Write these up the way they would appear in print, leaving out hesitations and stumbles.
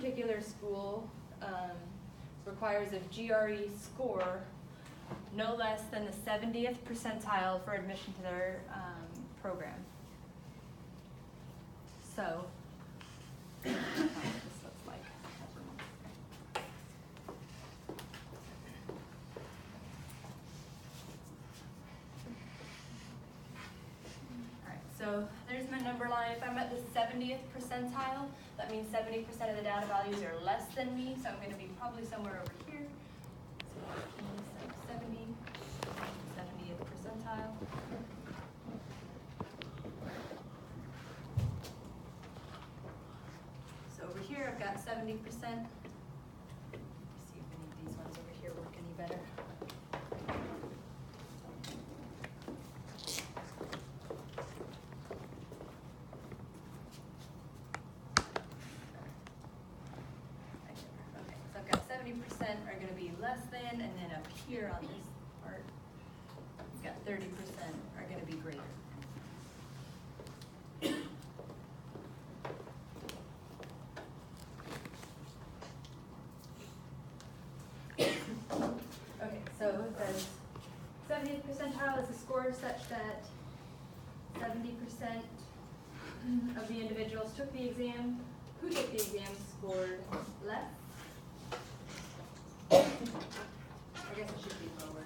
particular school requires a GRE score no less than the 70th percentile for admission to their program. So, this looks like. Alright, so there's my number line. If I'm at the 70th percentile, that means 70% of the data values are less than me, so I'm going to be probably somewhere over here. So 70th percentile. So over here I've got 70%. Let's see if any of these ones over here work any better. Okay, so I've got 70% are going to be less than, and then up here on this part, I've got 30% are going to be greater. Okay, so the 70th percentile is a score such that 70% of the individuals took the exam. Who took the exam scored less? I guess it should be lower.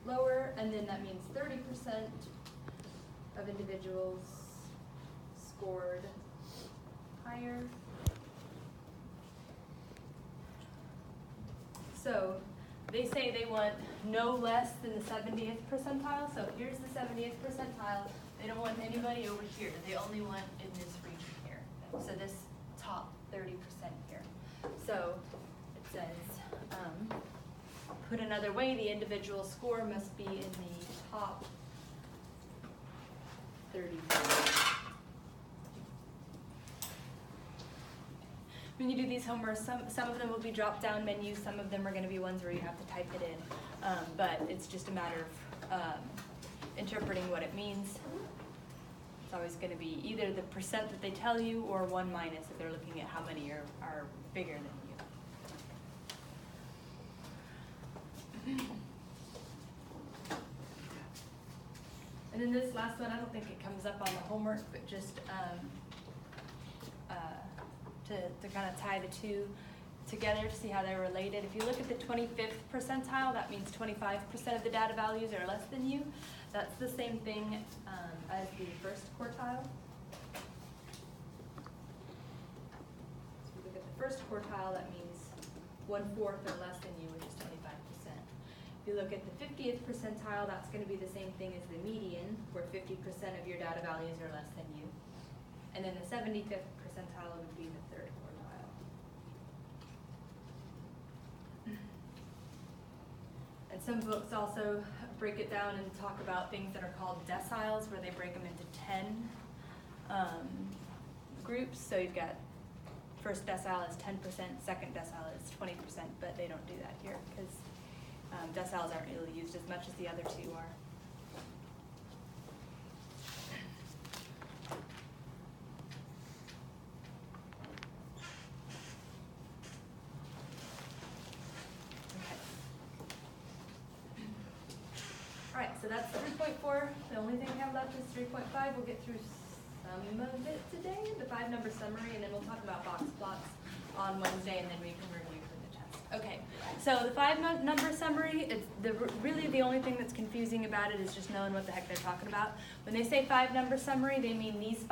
Lower, and then that means 30% of individuals scored higher. So they say they want no less than the 70th percentile. So here's the 70th percentile. They don't want anybody over here. They only want in this region here. So this top 30% here. So it says, put another way, the individual score must be in the top 30%. When you do these homeworks, some of them will be drop-down menus, some of them are going to be ones where you have to type it in, but it's just a matter of interpreting what it means. It's always going to be either the percent that they tell you or 1 minus if they're looking at how many are bigger than you. And then this last one, I don't think it comes up on the homework, but just to kind of tie the two together to see how they're related. If you look at the 25th percentile, that means 25% of the data values are less than you. That's the same thing as the first quartile. So if you look at the first quartile, that means 1/4 or less than you, which is 25%. If you look at the 50th percentile, that's going to be the same thing as the median, where 50% of your data values are less than you. And then the 75th percentile would be the third quartile. And some books also break it down and talk about things that are called deciles, where they break them into 10 groups. So you've got first decile is 10%, second decile is 20%, but they don't do that here because deciles aren't really used as much as the other two are. Alright, so that's 3.4. The only thing we have left is 3.5. We'll get through some of it today, the 5-number summary, and then we'll talk about box plots on Wednesday, and then we can review for the test. Okay, so the 5-number summary, it's really the only thing that's confusing about it is just knowing what the heck they're talking about. When they say 5-number summary, they mean these 5